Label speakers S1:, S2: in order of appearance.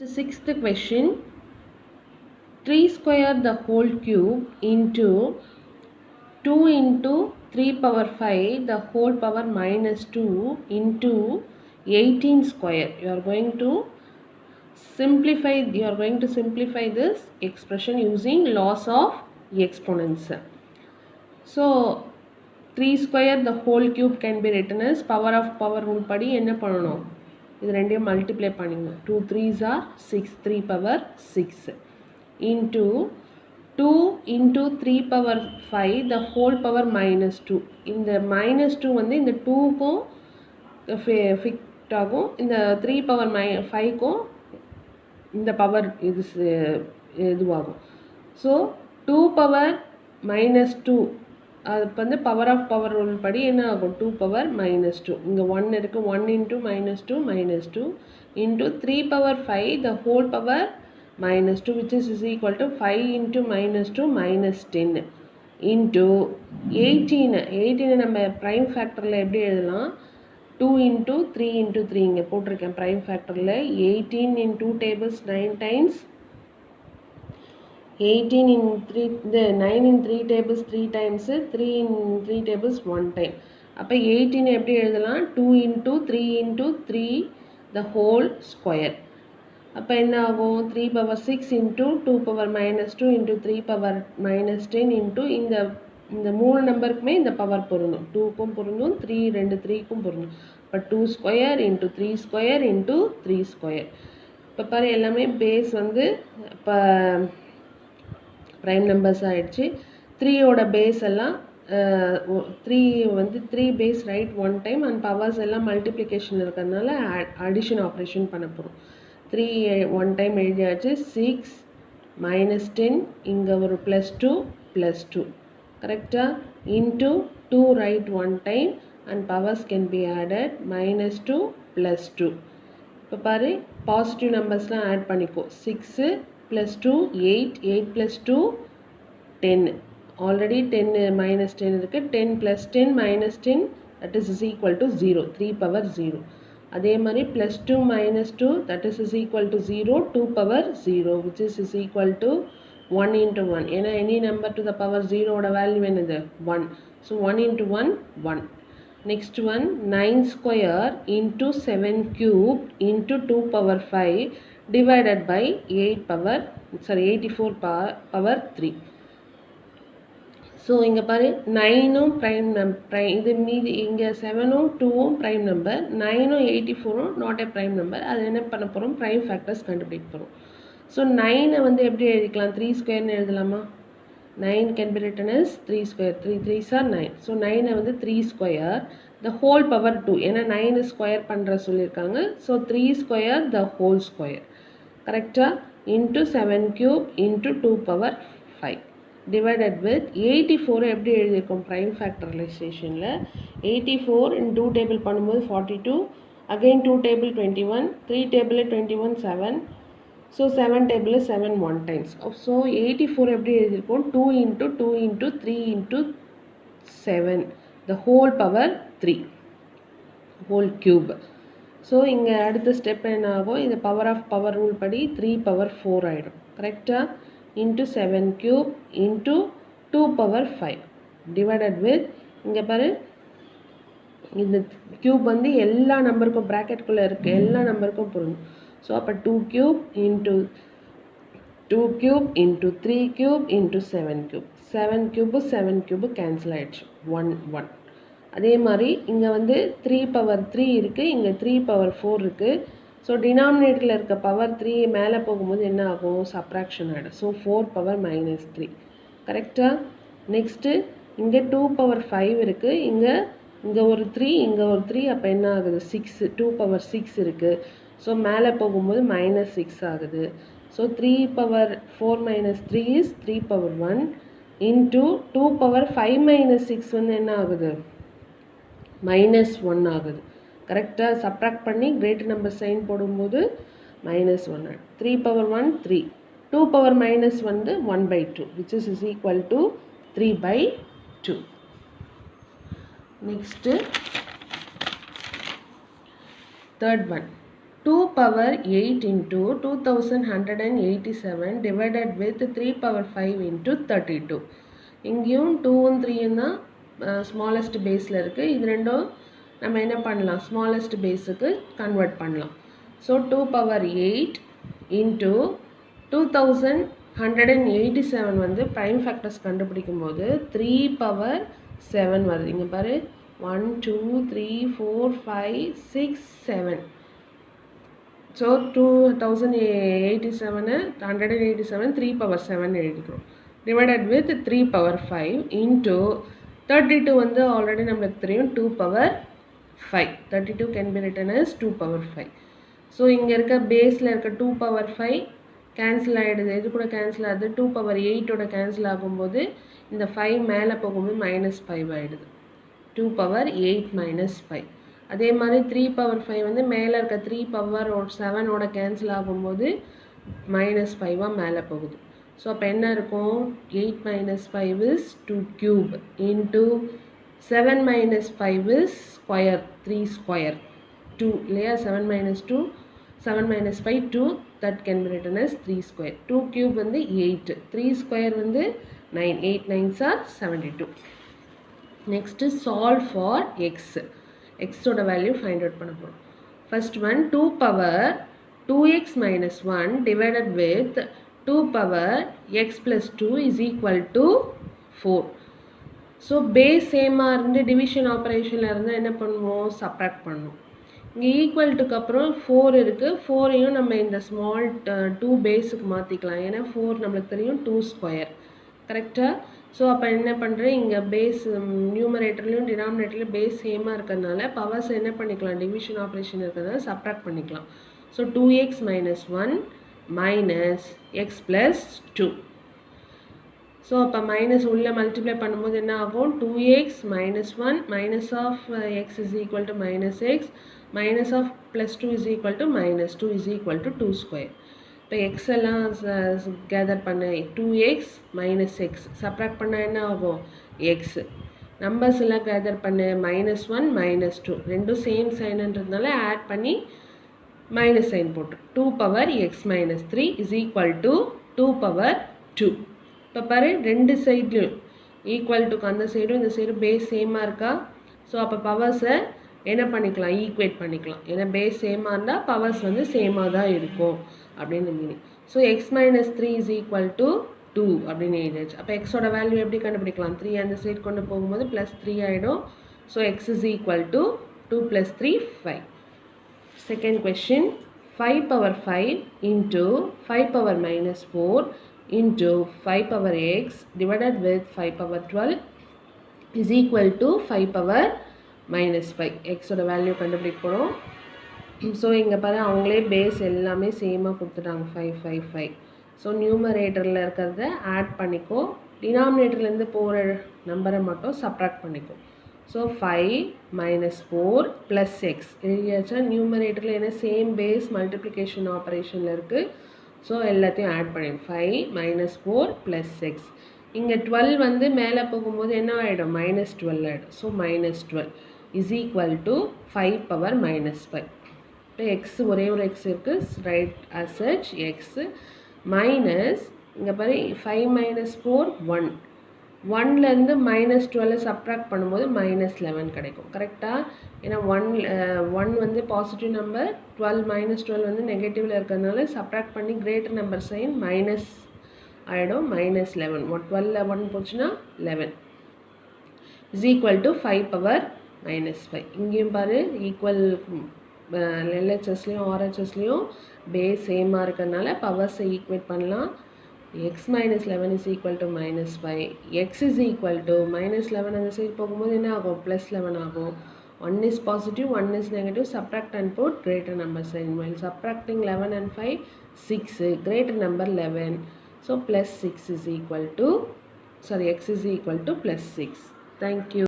S1: The sixth question, 3 square the whole cube into 2 into 3 power 5 the whole power minus 2 into 18 square. You are going to simplify this expression using laws of exponents. So 3 square the whole cube can be written as power of power rule படி என்ன பண்ணணும், இது ரெண்டையும் multiply பண்ணிங்க. 2 3s are 6, 3 power 6 into 2 into 3 power 5 the whole power minus 2. இந்த minus 2 வந்து இந்த 2க்கும் fit ஆகும், இந்த 3 power 5க்கும் இந்த பவர் இதுவாகும். ஸோ 2 power minus 2 அது வந்து பவர் ஆஃப் பவர் ரூல் படி என்ன ஆகும், 2 power minus 2. இங்கே 1 இருக்குது, 1 into minus 2 into 3 power 5 the whole power minus 2 which is equal to 5 into minus 2 minus 10 into 18 நம்ம ப்ரைம் ஃபேக்டரில் எப்படி எழுதலாம், 2 into 3 into 3 இங்கே போட்டிருக்கேன் prime ஃபேக்டரில். 18 in 2 tables 9 times, 18 in 3 the 9 in 3 tables 3 times, 3 in 3 tables 1 time. அப்போ 18 எப்படி எழுதலாம், 2 into 3 into 3 the whole square. அப்போ என்ன ஆகும், 3 power 6 into 2 power minus 2 into 3 power minus 10 into இந்த மூணு நம்பருக்குமே இந்த பவர் பொருந்தும், 2க்கும் பொருந்தும் 3க்கும் பொருந்தும். இப்போ 2 square into 3 square into 3 square. இப்போ பாரு எல்லாமே பேஸ் வந்து இப்போ ப்ரைம் நம்பர்ஸ் ஆகிடுச்சு. 3யோட பேஸ் எல்லாம் 3 வந்து 3 base right 1 time and powers எல்லாம் மல்டிப்ளிகேஷன் இருக்கிறதுனால அடிஷன் ஆப்ரேஷன் பண்ண போகிறோம். 3 1 டைம் எழுதியாச்சு. 6 minus 10 இங்கே ஒரு +2 கரெக்டாக into 2 right 1 time and powers can be added -2 +2. இப்போ பாரு பாசிட்டிவ் நம்பர்ஸ்லாம் ஆட் பண்ணிக்கோ. 6 + 2 8, 8 + 2 10. ஆல்ரெடி 10 -10 இருக்குது. 10 + 10 -10 that is equal to 0, 3 power 0. அதே மாதிரி +2 - 2 that is equal to 0, 2 power 0 which is equal to 1 into 1. ஏன்னா any number to the power 0ஓட value என்னது 1. So 1 into 1 1. Next one 9 square into 7 cube into 2 power 5 divided by 84 power 3. So இங்கே பாரு 9ம் prime இது மீதி இங்கே 7ம் 2ம் ப்ரைம் நம்பர், 9ம் 84ம் நாட் ஏ ப்ரைம் நம்பர். அது என்ன பண்ண போகிறோம், ப்ரைம் ஃபேக்டர்ஸ் கண்டுபிடிக்க போகிறோம். ஸோ 9 வந்து எப்படி எழுதிக்கலாம், 3 ஸ்கொயர்னு எழுதலாமா. 9 can be written as 3 square, 3 3s are 9. So 9 வந்து 3 ஸ்கொயர் த ஹோல் பவர் 2, ஏன்னா 9 ஸ்கொயர் பண்ணுற சொல்லியிருக்காங்க. So 3 square the whole square கரெக்டாக into 7 cube into 2 power 5 divided with 84 எப்படி எழுதியிருக்கோம் ப்ரைம் ஃபேக்டரைசேஷனில். 84 in 2 டேபிள் பண்ணும்போது 42, again 2 table 21, 3 table 21 7. So 7 table 7 1 times. So 84 எப்படி எழுதியிருக்கோம், 2 into 2 into 3 into 7 the whole power 3 whole cube. So இங்கே அடுத்த ஸ்டெப் என்ன ஆகும், இது பவர் ஆஃப் பவர் ரூல் படி 3 power 4 ஆகிடும் கரெக்டாக. into 7 cube into 2 power 5 divided with இங்கே பாரு இந்த கியூப் வந்து எல்லா நம்பருக்கும் ப்ராக்கெட்குள்ளே இருக்குது, எல்லா நம்பருக்கும் பொருந்தும். ஸோ அப்போ 2 cube into 3 cube into 7 cube. 7 cube cancel ஆகிடுச்சு, 1 1. அதே மாதிரி இங்கே வந்து 3 power 3 இருக்குது, இங்கே 3 power 4 இருக்குது. ஸோ டினாமினேட்டரில் இருக்க பவர் 3 மேலே போகும்போது என்ன ஆகும், சப்ராக்ஷன் ஆகிடும். ஸோ 4 power -3 கரெக்டாக. நெக்ஸ்ட்டு இங்கே 2 power 5 இருக்குது, இங்கே ஒரு 3 இங்கே ஒரு 3, அப்போ என்ன ஆகுது 6, 2 power 6 இருக்குது. ஸோ மேலே போகும்போது -6 ஆகுது. So 3 power 4 -3 is 3 power 1 into 2 power 5 - 6 வந்து என்ன ஆகுது -1 ஆகுது கரெக்டாக. சப்ராக்ட் பண்ணி கிரேட்டர் நம்பர் சைன் போடும்போது -1. 3 power 1 3, 2 power -1 வந்து 1/2 which is equal to 3/2. Next third one 2 power 8 into 2187 divided with 3 power 5 into 32. இங்கேயும் 2 3 தான் ஸ்மாலஸ்ட் பேஸில் இருக்குது. இது ரெண்டும் நம்ம என்ன பண்ணலாம், ஸ்மாலஸ்ட் பேஸுக்கு கன்வெர்ட் பண்ணலாம். ஸோ 2 power 8 into 2187 வந்து ப்ரைம் ஃபேக்டர்ஸ் கண்டுபிடிக்கும் போது 3 power 7 வருது. இங்கே பாரு 1 2 3 4 5 6 7. ஸோ 187 3 power 7 எழுதிக்கிறோம். டிவைடட் வித் 3 power 5 இன்ட்டு 32 வந்து ஆல்ரெடி நம்மளுக்கு தெரியும் 2 power 5. 32 can be written as 2 power 5. So இங்கே இருக்க பேஸில் இருக்க 2 power 5 கேன்சல் ஆகிடுது. இது கூட கேன்சல் ஆகுது. 2 power 8ஓட கேன்சல் ஆகும்போது இந்த 5 மேலே போகும்போது -5 ஆகிடுது. 2 power 8 minus 5. அதே மாதிரி 3 power 5 வந்து மேலே இருக்க 3 power 7ஓட கேன்சல் ஆகும்போது -5 மேலே போகுது. ஸோ அப்போ என்ன இருக்கும், 8 minus 5 is 2 cube into 7 minus 5 is square 3 square 2 இல்லையா. 7 minus 5 2, that can be written as 3 square. 2 cube வந்து 8, 3 square வந்து 9, 8 9s are 72. Next is solve for x. X ஓட value find out பண்ண போகிறோம். First one 2 power 2x minus 1 divided with 2 power x plus 2 is equal to 4. So base சேமாக இருந்து division ஆப்ரேஷனில் இருந்தால் என்ன பண்ணுவோம், சப்ராக்ட் பண்ணுவோம். இங்கே ஈக்குவல்ட்டுக்கு அப்புறம் 4 இருக்குது. 4ஐயும் நம்ம இந்த ஸ்மால் 2 பேஸுக்கு மாற்றிக்கலாம். ஏன்னா 4 நம்மளுக்கு தெரியும் 2 ஸ்கொயர் கரெக்டாக. ஸோ அப்போ என்ன பண்ணுறேன், இங்கே பேஸ் நியூமரேட்டர்லையும் டினாமினேட்டர்லையும் பேஸ் சேமாக இருக்கிறதுனால பவர்ஸ் என்ன பண்ணிக்கலாம், டிவிஷன் ஆப்ரேஷன் இருக்கிறதுனால சப்ராக்ட் பண்ணிக்கலாம். So 2x minus 1 minus x plus 2. So அப்போ மைனஸ் உள்ள மல்டிப்ளை பண்ணும்போது என்ன ஆகும், 2x minus 1 minus of x is equal to minus x minus of plus 2 is equal to minus 2 is equal to 2 square. இப்போ X எல்லாம் gather பண்ண 2x minus x subtract பண்ணால் என்ன ஆகும், எக்ஸ். நம்பர்ஸ் எல்லாம் கேதர் பண்ண -1 -2 ரெண்டும் சேம் சைனுன்றதுனால ஆட் பண்ணி மைனஸ் சைன் போட்டு 2 power x minus 3 is equal to 2 power 2. இப்போ பாரு ரெண்டு சைட்லையும் ஈக்குவல் டுக்கு அந்த சைடும் இந்த சைடும் பேஸ் சேமாக இருக்கா. ஸோ அப்போ பவர்ஸை என்ன பண்ணிக்கலாம், ஈக்குவேட் பண்ணிக்கலாம். ஏன்னா பேஸ் சேமாக இருந்தால் பவர்ஸ் வந்து சேமாக தான் இருக்கும் அப்படின்னு meaning. So X minus 3 is equal to 2 அப்படின்னு எழுதியாச்சு. அப்போ எக்ஸோட வேல்யூ எப்படி கண்டுபிடிக்கலாம், 3 அந்த சைடு கொண்டு போகும்போது +3 ஆகிடும். So X is equal to 2 + 3 5. Second question 5 power 5 into 5 power minus 4 into 5 power x divided with 5 power 12 is equal to 5 power minus 5. x ஓட வேல்யூ கண்டுபிடிக்க போகிறோம். ஸோ இங்கே பாரு அவங்களே பேஸ் எல்லாமே சேமாக கொடுத்துட்டாங்க 5 5 5. ஸோ நியூமரேட்டரில் இருக்கிறத ஆட் பண்ணிக்கோ, டினாமினேட்டர்லேருந்து போகிற நம்பரை மட்டும் சப்ராக்ட் பண்ணிக்கோ. So 5 minus 4 plus x எழுதியாச்சா. நியூமரேட்டரில் என்ன சேம் பேஸ் மல்டிப்ளிகேஷன் ஆப்ரேஷனில் இருக்குது. ஸோ எல்லாத்தையும் ஆட் பண்ணிடும். 5 minus 4 plus x. இங்கே 12 வந்து மேலே போகும்போது என்ன ஆகிடும், -12 ஆகிடும். So -12 is equal to 5 power minus 5. இப்போ எக்ஸ் ஒரே ஒரு எக்ஸ் இருக்குது, right as such x minus இங்கே பாரு 5 minus 4 1. 1லேருந்து -12 சப்ராக்ட் பண்ணும்போது -11 கிடைக்கும் கரெக்டாக. ஏன்னா 1 வந்து பாசிட்டிவ் நம்பர், 12 வந்து நெகட்டிவில் இருக்கிறதுனால சப்ராக்ட் பண்ணி கிரேட்டர் நம்பர் சைன் மைனஸ் ஆகிடும். -11 12ல் 1 போச்சுன்னா 11 is equal to 5 power minus 5. இங்கேயும் பாரு ஈக்குவல் எல்ஹெச்எஸ்லேயும் ஆர்ஹெச்எஸ்லேயும் பேஸ் சேமாக இருக்கிறதுனால பவர்ஸை ஈக்குவேட் பண்ணலாம். x minus 11 is equal to minus 5. x is equal to -11 அந்த சைடு போகும்போது என்ன ஆகும், +11 ஆகும். 1 is positive, 1 is negative. Subtract and put greater number sign. While subtracting 11 and 5, 6. Greater number 11. So plus 6 is equal to, sorry, x is equal to +6. Thank you.